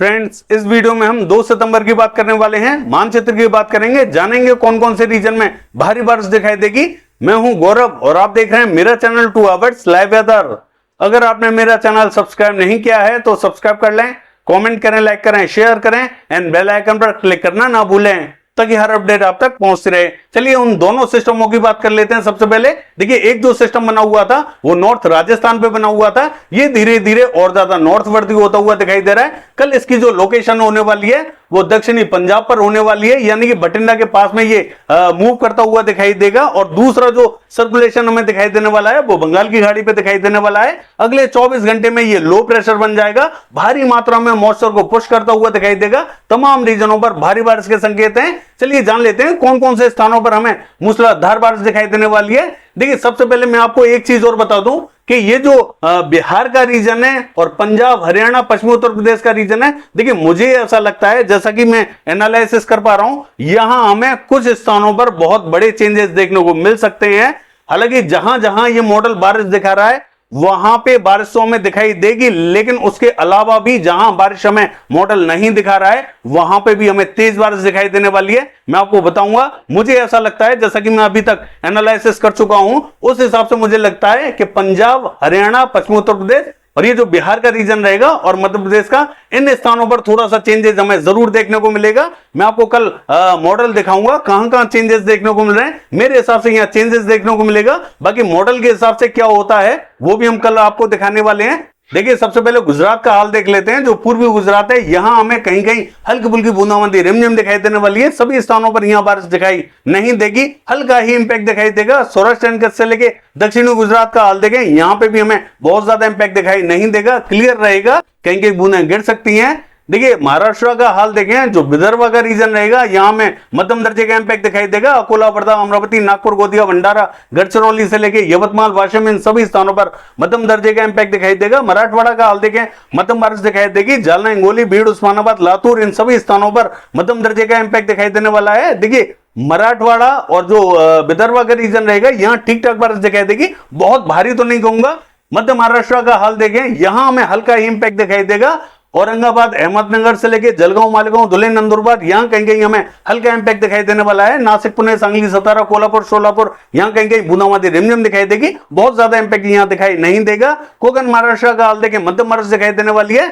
Friends, इस video में हम 2 सितंबर की बात करने वाले हैं। मानचित्र की बात करेंगे, जानेंगे कौन कौन से रीजन में भारी बारिश दिखाई देगी। मैं हूं गौरव और आप देख रहे हैं मेरा चैनल 2 आवर्स लाइव वेदर। अगर आपने मेरा चैनल सब्सक्राइब नहीं किया है तो सब्सक्राइब कर लें, कमेंट करें, लाइक करें, शेयर करें एंड बेल आइकन पर क्लिक करना ना भूलें ताकि हर अपडेट आप तक पहुंचती रहे। चलिए उन दोनों सिस्टमों की बात कर लेते हैं। सबसे पहले देखिए, एक जो सिस्टम बना हुआ था वो नॉर्थ राजस्थान पे बना हुआ था, ये धीरे धीरे और ज्यादा नॉर्थ वर्दी होता हुआ दिखाई दे रहा है। कल इसकी जो लोकेशन होने वाली है वो दक्षिणी पंजाब पर होने वाली है, यानी कि बठिंडा के पास में ये मूव करता हुआ दिखाई देगा। और दूसरा जो सर्कुलेशन हमें दिखाई देने वाला है वो बंगाल की खाड़ी पे दिखाई देने वाला है। अगले 24 घंटे में ये लो प्रेशर बन जाएगा, भारी मात्रा में मॉइस्चर को पुश करता हुआ दिखाई देगा। तमाम रीजनों पर भारी बारिश के संकेत हैं। चलिए जान लेते हैं कौन कौन से स्थानों पर हमें मूसलाधार बारिश दिखाई देने वाली है। देखिए, सबसे पहले मैं आपको एक चीज और बता दूं कि ये जो बिहार का रीजन है और पंजाब, हरियाणा, पश्चिमी उत्तर प्रदेश का रीजन है, देखिए मुझे ऐसा लगता है, जैसा कि मैं एनालिसिस कर पा रहा हूं, यहां हमें कुछ स्थानों पर बहुत बड़े चेंजेस देखने को मिल सकते हैं। हालांकि जहां जहां ये मॉडल बारिश दिखा रहा है वहां पे बारिश तो हमें दिखाई देगी, लेकिन उसके अलावा भी जहां बारिश हमें मॉडल नहीं दिखा रहा है वहां पे भी हमें तेज बारिश दिखाई देने वाली है। मैं आपको बताऊंगा, मुझे ऐसा लगता है, जैसा कि मैं अभी तक एनालिसिस कर चुका हूं, उस हिसाब से मुझे लगता है कि पंजाब, हरियाणा, पश्चिमी उत्तर प्रदेश और ये जो बिहार का रीजन रहेगा और मध्य प्रदेश का, इन स्थानों पर थोड़ा सा चेंजेस हमें जरूर देखने को मिलेगा। मैं आपको कल मॉडल दिखाऊंगा कहां कहां चेंजेस देखने को मिल रहे हैं। मेरे हिसाब से यहां चेंजेस देखने को मिलेगा, बाकी मॉडल के हिसाब से क्या होता है वो भी हम कल आपको दिखाने वाले हैं। देखिए, सबसे पहले गुजरात का हाल देख लेते हैं। जो पूर्वी गुजरात है, यहां हमें कहीं कहीं हल्की फुल्की बूंदाबांदी, रिमझिम दिखाई देने वाली है। सभी स्थानों पर यहां बारिश दिखाई नहीं देगी, हल्का ही इंपैक्ट दिखाई देगा। सौराष्ट्र एंड कच्छ से लेके दक्षिणी गुजरात का हाल देखें, यहां पे भी हमें बहुत ज्यादा इंपैक्ट दिखाई नहीं देगा, क्लियर रहेगा, कहीं कहीं बूंदें गिर सकती हैं। देखिए, महाराष्ट्र का हाल देखें, जो विदर्भ का रीजन रहेगा यहां में मध्यम दर्जे का इंपैक्ट दिखाई देगा। अकोला, वर्धा, अमरावती, नागपुर, गोंदिया, भंडारा, गढ़चिरौली से लेके यवतमाल, वाशिम, इन सभी स्थानों पर मध्यम दर्जे का इंपैक्ट दिखाई देगा। मराठवाड़ा का हाल देखें, मध्यम बारिश दिखाई देगी। जालना, हिंगोली, बीड़, उस्मानाबाद, लातूर, इन सभी स्थानों पर मध्यम दर्जे का इंपैक्ट दिखाई देने वाला है। देखिए, मराठवाड़ा और जो विदर्भ का रीजन रहेगा यहां ठीक ठाक बारिश दिखाई देगी, बहुत भारी तो नहीं कहूंगा। मध्य महाराष्ट्र का हाल देखें, यहां हमें हल्का ही इंपैक्ट दिखाई देगा। औरंगाबाद, अहमदनगर से लेके जलगांव, मालेगांव, धुले, नंदुरबार, यहां कहीं कहीं हमें हल्का इंपैक्ट दिखाई देने वाला है। नासिक, पुणे, सांगली, सतारा, कोल्हापुर, सोलापुर, यहां कहीं कहीं बूंदाबांदी, रिमझिम दिखाई देगी, बहुत ज्यादा इंपैक्ट यहां दिखाई नहीं देगा। कोकण महाराष्ट्र का हाल देखें, मध्यम बारिश दिखाई देने वाली है।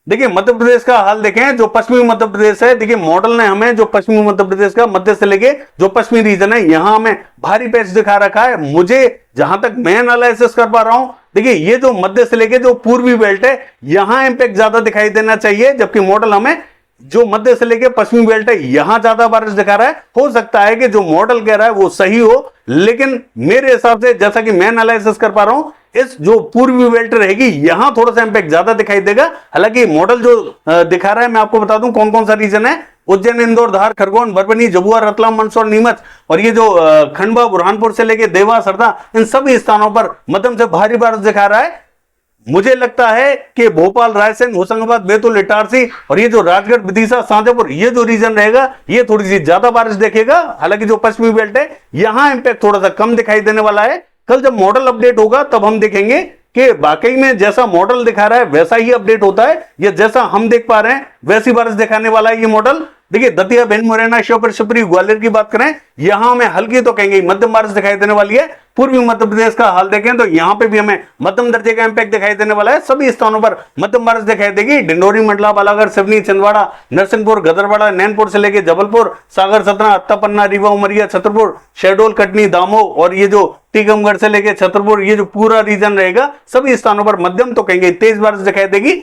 देखिए, मध्य प्रदेश का हाल देखें, जो पश्चिमी मध्य प्रदेश है, देखिए मॉडल ने हमें जो पश्चिमी मध्य प्रदेश का मध्य से लेके जो पश्चिमी रीजन है यहां हमें भारी पैच दिखा रखा है। मुझे जहां तक मैं एनालिसिस कर पा रहा हूं, देखिए ये जो मध्य से लेके जो पूर्वी बेल्ट है यहां इंपैक्ट ज्यादा दिखाई देना चाहिए, जबकि मॉडल हमें जो मध्य से लेके पश्चिमी बेल्ट है यहां ज्यादा बारिश दिखा रहा है। हो सकता है कि जो मॉडल कह रहा है वो सही हो, लेकिन मेरे हिसाब से, जैसा कि मैं एनालिसिस कर पा रहा हूं, इस जो पूर्वी बेल्ट रहेगी यहां थोड़ा सा इंपैक्ट ज्यादा दिखाई देगा। हालांकि मॉडल जो दिखा रहा है, मैं आपको बता दूं कौन कौन सा रीजन है। उज्जैन, इंदौर, धार, खरगोन, परभनी, जबुआ, रतलाम, मंदसौर, नीमच और ये जो खंडवा, बुरहानपुर से लेके देवास, हरदा, इन सभी स्थानों पर मध्यम से भारी बारिश दिखा रहा है। मुझे लगता है कि भोपाल, रायसेन, होशंगाबाद, बैतूल, इटारसी और ये जो राजगढ़, विदिशा, शाजापुर, ये जो रीजन रहेगा ये थोड़ी सी ज्यादा बारिश देखेगा। हालांकि जो पश्चिमी बेल्ट है यहां इंपैक्ट थोड़ा सा कम दिखाई देने वाला है। कल जब मॉडल अपडेट होगा तब हम देखेंगे कि वाकई में जैसा मॉडल दिखा रहा है वैसा ही अपडेट होता है, या जैसा हम देख पा रहे हैं वैसी बारिश दिखाने वाला है ये मॉडल। देखिए, दतिया, भिंड, मुरैना, श्योपुर, शिवपुरी, ग्वालियर की बात करें, यहां हमें हल्की तो कहेंगे मध्यम बारिश दिखाई देने वाली है। पूर्वी मध्य प्रदेश का हाल देखें तो यहां पे भी हमें मध्यम दर्जे का इंपैक्ट दिखाई देने वाला है। सभी स्थानों पर मध्यम बारिश दिखाई देगी। डिंडोरी, मंडला, बालाघाट, सिवनी, छिंदवाड़ा, नरसिंहपुर, गदरवाड़ा, नैनपुर से लेके जबलपुर, सागर, सतना, अत्तापन्ना, रीवा, उमरिया, छतरपुर, शहडोल, कटनी, दामोह और ये जो टीकमगढ़ से लेके छतरपुर, ये जो पूरा रीजन रहेगा सभी स्थानों पर मध्यम तो कहेंगे तेज बारिश दिखाई देगी।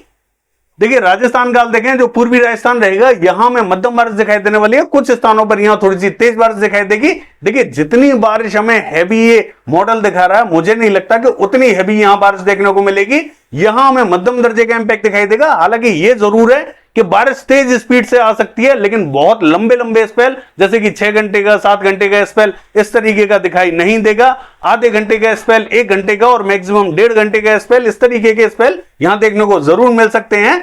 देखिए, राजस्थान का हाल देखें, जो पूर्वी राजस्थान रहेगा यहां में मध्यम बारिश दिखाई देने वाली है। कुछ स्थानों पर यहां थोड़ी सी तेज बारिश दिखाई देगी। देखिए, जितनी बारिश हमें हैवी ये मॉडल दिखा रहा है, मुझे नहीं लगता कि उतनी हैवी यहां बारिश देखने को मिलेगी। यहां हमें मध्यम दर्जे का इंपैक्ट दिखाई देगा। हालांकि ये जरूर है कि बारिश तेज स्पीड से आ सकती है, लेकिन बहुत लंबे लंबे स्पेल, जैसे कि 6 घंटे का, 7 घंटे का स्पेल, इस तरीके का दिखाई नहीं देगा। आधे घंटे का स्पेल, 1 घंटे का और मैक्सिमम 1.5 घंटे का स्पेल, इस तरीके के स्पेल यहां देखने को जरूर मिल सकते हैं।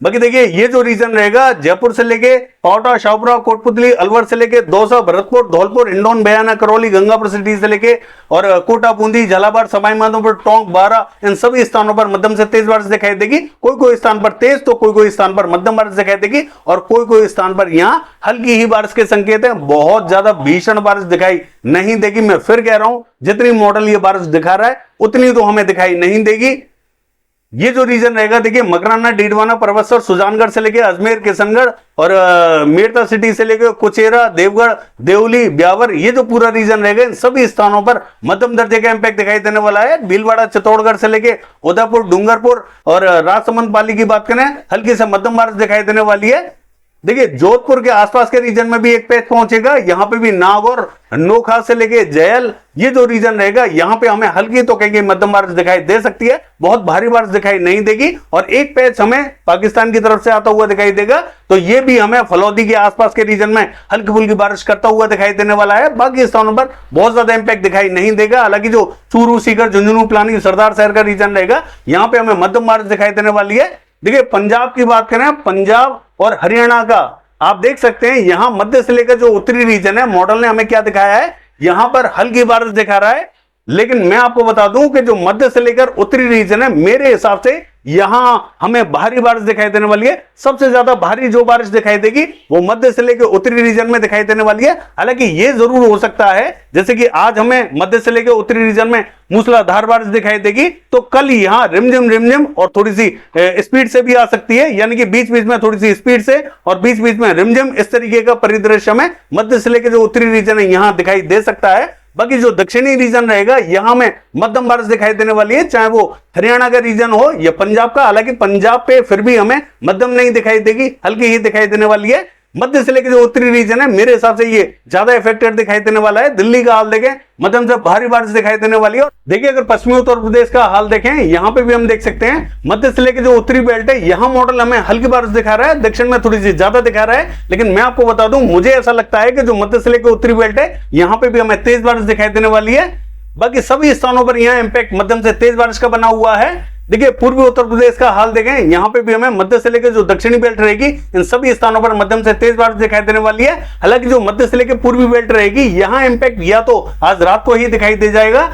बाकी देखिए ये जो रीजन रहेगा जयपुर से लेके पावटा, शाहपुरा, कोटपुतली, अलवर से लेके दौसा, भरतपुर, धौलपुर, हिंडौन, बयाना, करौली, गंगापुर सिटी से लेके और कोटा, बूंदी, झालावाड़, सवाई माधोपुर, टोंक, बारा, इन सभी स्थानों पर मध्यम से तेज बारिश दिखाई देगी। कोई कोई स्थान पर तेज तो कोई कोई स्थान पर मध्यम बारिश दिखाई देगी और कोई कोई स्थान पर यहां हल्की ही बारिश के संकेत है, बहुत ज्यादा भीषण बारिश दिखाई नहीं देगी। मैं फिर कह रहा हूं जितनी मॉडल ये बारिश दिखा रहा है उतनी तो हमें दिखाई नहीं देगी। ये जो रीजन रहेगा देखिए मकराना, डीडवाना, परबतसर, सुजानगढ़ से लेके अजमेर, किशनगढ़ और मेरठ सिटी से लेके कुचेरा, देवगढ़, देवली, ब्यावर, ये जो पूरा रीजन रहेगा इन सभी स्थानों पर मध्यम दर्जे का इंपैक्ट दिखाई देने वाला है। भीलवाड़ा, चित्तौड़गढ़ से लेके उदयपुर, डूंगरपुर और राजसमंद पाली की बात करें हल्की से मध्यम बारिश दिखाई देने वाली है। देखिए जोधपुर के आसपास के रीजन में भी एक पैच पहुंचेगा, यहां पे भी नागौर, नोखा से लेके जयल, ये जो रीजन रहेगा यहां पे हमें हल्की तो कहेंगे मध्यम बारिश दिखाई दे सकती है, बहुत भारी बारिश दिखाई नहीं देगी। और एक पैच हमें पाकिस्तान की तरफ से आता हुआ दिखाई देगा, तो ये भी हमें फलौदी के आसपास के रीजन में हल्की फुल्की बारिश करता हुआ दिखाई देने वाला है। बाकी स्थानों पर बहुत ज्यादा इंपैक्ट दिखाई नहीं देगा। हालांकि जो चूरू, सीकर, झुंझुनू, पिलानी, सरदार शहर का रीजन रहेगा यहां पे हमें मध्यम बारिश दिखाई देने वाली है। देखिए पंजाब की बात करें, पंजाब और हरियाणा का आप देख सकते हैं यहां मध्य से लेकर जो उत्तरी रीजन है मॉडल ने हमें क्या दिखाया है, यहां पर हल्की बारिश दिखा रहा है। लेकिन मैं आपको बता दूं कि जो मध्य से लेकर उत्तरी रीजन है मेरे हिसाब से यहां हमें भारी बारिश दिखाई देने वाली है। सबसे ज्यादा भारी जो बारिश दिखाई देगी वो मध्य से लेकर उत्तरी रीजन में दिखाई देने वाली है। हालांकि ये जरूर हो सकता है जैसे कि आज हमें मध्य से लेकर उत्तरी रीजन में मूसलाधार बारिश दिखाई देगी, तो कल यहां रिमझिम और थोड़ी सी स्पीड से भी आ सकती है, यानी कि बीच बीच में थोड़ी सी स्पीड से और बीच बीच में रिमझिम, इस तरीके का परिदृश्य हमें मध्य से लेकर जो उत्तरी रीजन है यहां दिखाई दे सकता है। बाकी जो दक्षिणी रीजन रहेगा यहां में मध्यम बारिश दिखाई देने वाली है, चाहे वो हरियाणा का रीजन हो या पंजाब का। हालांकि पंजाब पे फिर भी हमें मध्यम नहीं दिखाई देगी, हल्की ही दिखाई देने वाली है। मध्य से लेकर जो उत्तरी रीजन है मेरे हिसाब से ये ज्यादा इफेक्टेड दिखाई देने वाला है। दिल्ली का हाल देखें मध्यम से भारी बारिश दिखाई देने वाली है। और देखिए अगर पश्चिमी उत्तर प्रदेश का हाल देखें यहां पे भी हम देख सकते हैं मध्य से लेकर जो उत्तरी बेल्ट है यहां मॉडल हमें हल्की बारिश दिखा रहा है, दक्षिण में थोड़ी सी ज्यादा दिखा रहा है। लेकिन मैं आपको बता दूं मुझे ऐसा लगता है कि जो मध्य से लेकर उत्तरी बेल्ट है यहां पे भी हमें तेज बारिश दिखाई देने वाली है। बाकी सभी स्थानों पर यहां इंपैक्ट मध्यम से तेज बारिश का बना हुआ है। देखिए पूर्वी उत्तर प्रदेश का हाल देखें यहां पे भी हमें मध्य से लेकर जो दक्षिणी बेल्ट रहेगी इन सभी स्थानों पर मध्यम से तेज बारिश दिखाई देने वाली है। हालांकि जो मध्य से लेकर पूर्वी बेल्ट रहेगी यहां इंपैक्ट या तो आज रात को ही दिखाई दे जाएगा,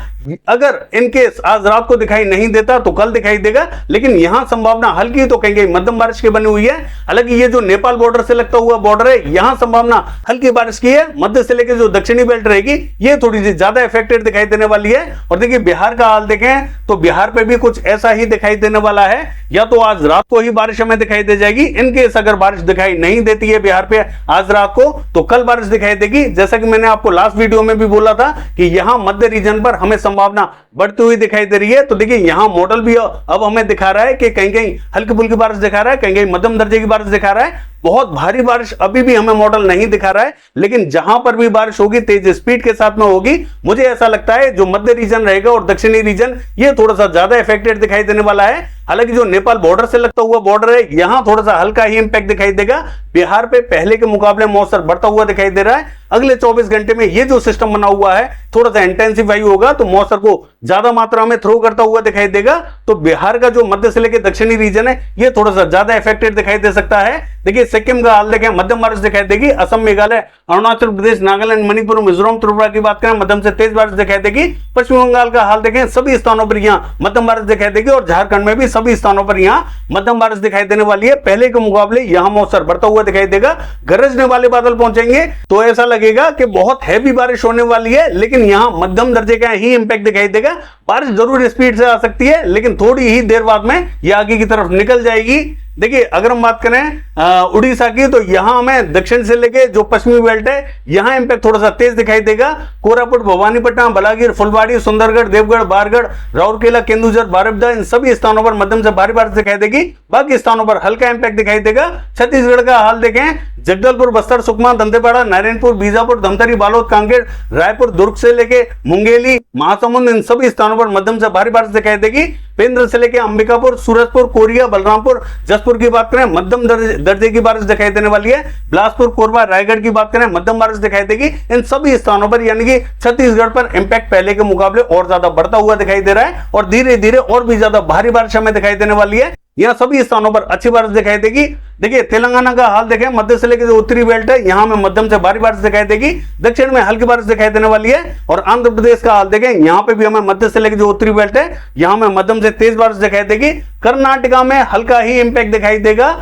अगर इनकेस आज रात को दिखाई नहीं देता तो कल दिखाई देगा। लेकिन यहां संभावना हल्की तो कहेंगे मध्यम बारिश की बनी हुई है। हालांकि ये जो नेपाल बॉर्डर से लगता हुआ बॉर्डर है यहां संभावना हल्की बारिश की है। मध्य से लेकर जो दक्षिणी बेल्ट रहेगी ये थोड़ी सी ज्यादा इफेक्टेड दिखाई देने वाली है। और देखिए बिहार का हाल देखें तो बिहार पे भी कुछ ऐसा ही दिखाई देने वाला है, या तो आज रात को ही बारिश हमें दिखाई दे जाएगी, इनकेस अगर बारिश दिखाई नहीं देती है बिहार पे आज रात को तो कल बारिश दिखाई देगी। जैसा कि मैंने आपको लास्ट वीडियो में भी बोला था कि यहां मध्य रीजन पर हमें संभावना बढ़ती हुई दिखाई दे रही है। तो देखिए यहां मॉडल भी अब हमें दिखा रहा है कि कहीं कहीं हल्की फुल्की बारिश दिखा रहा है, कहीं कहीं मध्यम दर्जे की बारिश दिखा रहा है। बहुत भारी बारिश अभी भी हमें मॉडल नहीं दिखा रहा है, लेकिन जहां पर भी बारिश होगी तेज स्पीड के साथ में होगी। मुझे ऐसा लगता है जो मध्य रीजन रहेगा और दक्षिणी रीजन ये थोड़ा सा ज्यादा इफेक्टेड दिखाई देने वाला है। हालांकि जो नेपाल बॉर्डर से लगता हुआ बॉर्डर है यहां थोड़ा सा हल्का ही इंपैक्ट दिखाई देगा। बिहार पे पहले के मुकाबले मॉइस्चर बढ़ता हुआ दिखाई दे रहा है। अगले 24 घंटे में ये जो सिस्टम बना हुआ है थोड़ा सा इंटेंसिफाई होगा तो मॉइस्चर को ज्यादा मात्रा में थ्रो करता हुआ दिखाई देगा। तो बिहार का जो मध्य से लेकर दक्षिणी रीजन है ये थोड़ा सा ज्यादा इफेक्टेड दिखाई दे सकता है। देखिए सिक्किम का हाल देखें मध्यम बारिश दिखाई देगी। असम, मेघालय, अरुणाचल प्रदेश, नागालैंड, मणिपुर, मिजोरम, त्रिपुरा की बात करें मध्यम से तेज बारिश दिखाई देगी। पश्चिम बंगाल का हाल देखें सभी स्थानों पर यहां मध्यम बारिश दिखाई देगी और झारखंड में भी सभी स्थानों पर यहां मध्यम बारिश दिखाई देने वाली है। पहले के मुकाबले यहां मॉइस्चर बढ़ता हुआ दिखाई देगा। गरजने वाले बादल पहुंचेंगे तो ऐसा लगेगा कि बहुत हैवी बारिश होने वाली है, लेकिन यहां मध्यम दर्जे का ही इंपैक्ट दिखाई देगा। बारिश जरूर स्पीड से आ सकती है लेकिन थोड़ी ही देर बाद में ये आगे की तरफ निकल जाएगी। देखिए अगर हम बात करें उड़ीसा की तो यहां हमें दक्षिण से लेके जो पश्चिमी बेल्ट है यहां इंपैक्ट थोड़ा सा तेज दिखाई देगा। कोरापुट, भवानीपट्टनम, बलागीर, फुलबाड़ी, सुंदरगढ़, देवगढ़, बारगढ़, राउरकेला, केंदुझर, बारिपदा इन सभी स्थानों पर मध्यम से भारी बारिश दिखाई देगी। बाकी स्थानों पर हल्का इंपैक्ट दिखाई देगा। छत्तीसगढ़ का हाल देखें जगदलपुर, बस्तर, सुकमा, दंतेवाड़ा, नारायणपुर, बीजापुर, धमतरी, बालोद, कांकेर, रायपुर, दुर्ग से लेके मुंगेली, महासमुंद इन सभी स्थानों पर मध्यम से भारी बारिश दिखाई देगी। पेंद्र से लेके अंबिकापुर, सूरजपुर, कोरिया, बलरामपुर, जसपुर की बात करें मध्यम दर्जे की बारिश दिखाई देने वाली है। बिलासपुर, कोरबा, रायगढ़ की बात करें मध्यम बारिश दिखाई देगी। इन सभी स्थानों पर यानी कि छत्तीसगढ़ पर इंपैक्ट पहले के मुकाबले और ज्यादा बढ़ता हुआ दिखाई दे रहा है और धीरे धीरे और भी ज्यादा भारी बारिश हमें दिखाई देने वाली है। यहाँ सभी स्थानों पर अच्छी बारिश दिखाई देगी। देखिए तेलंगाना का हाल देखें, मध्य से लेकर जो उत्तरी बेल्ट है यहाँ में मध्यम से भारी बारिश दिखाई देगी, दक्षिण में हल्की बारिश दिखाई देने वाली है। और आंध्र प्रदेश का हाल देखें, यहाँ पे भी हमें मध्य से लेकर जो उत्तरी बेल्ट है यहाँ में मध्यम से तेज बारिश दिखाई देगी। कर्नाटका में हल्का ही इंपैक्ट दिखाई देगा।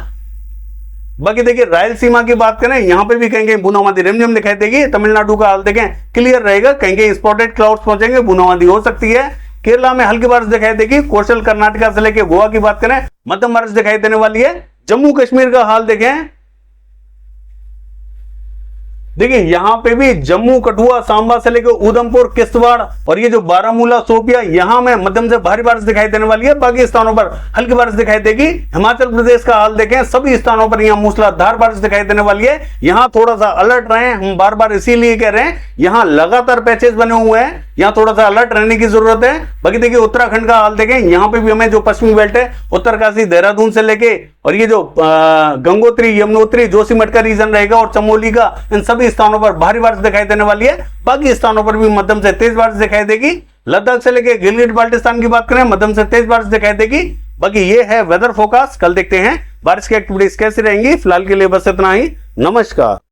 बाकी देखिए रायलसीमा की बात करें, यहाँ पे भी कहीं कहीं बूंदाबांदी रिमझिम दिखाई देगी। तमिलनाडु का हाल देखें क्लियर रहेगा, कहीं कहीं स्पॉटेड क्लाउड्स पहुंचेंगे, बूंदाबांदी हो सकती है। केरला में हल्की बारिश दिखाई देगी। कोस्टल कर्नाटका से लेकर गोवा की बात करें, मध्यम बारिश दिखाई देने वाली है। जम्मू कश्मीर का हाल देखें, देखिए यहां पे भी जम्मू, कठुआ, सांबा से लेकर उधमपुर, किश्तवाड़ और ये जो बारामूला, शोपिया, यहां में मध्यम से भारी बारिश दिखाई देने वाली है। बाकी स्थानों पर हल्की बारिश दिखाई देगी। हिमाचल प्रदेश का हाल देखें, सभी स्थानों पर यहां मूसलाधार बारिश दिखाई देने वाली है। यहां थोड़ा सा अलर्ट रहें, हम बार बार इसीलिए कह रहे हैं, यहां लगातार पैचेस बने हुए हैं, यहां थोड़ा सा अलर्ट रहने की जरूरत है। बाकी देखिए उत्तराखंड का हाल देखें, यहां पे भी हमें जो पश्चिमी बेल्ट है उत्तरकाशी, देहरादून से लेके और ये जो गंगोत्री, यमुनोत्री, जोशीमठ का रीजन रहेगा और चमोली का, इन सभी स्थानों पर भारी बारिश दिखाई देने वाली है। बाकी स्थानों पर भी मध्यम से तेज बारिश दिखाई देगी। लद्दाख से लेके गिलगिट बाल्टिस्तान की बात करें, मध्यम से तेज बारिश दिखाई देगी। बाकी ये है वेदर फोरकास्ट। कल देखते हैं बारिश की एक्टिविटीज कैसी रहेंगी। फिलहाल के लिए बस इतना ही। नमस्कार।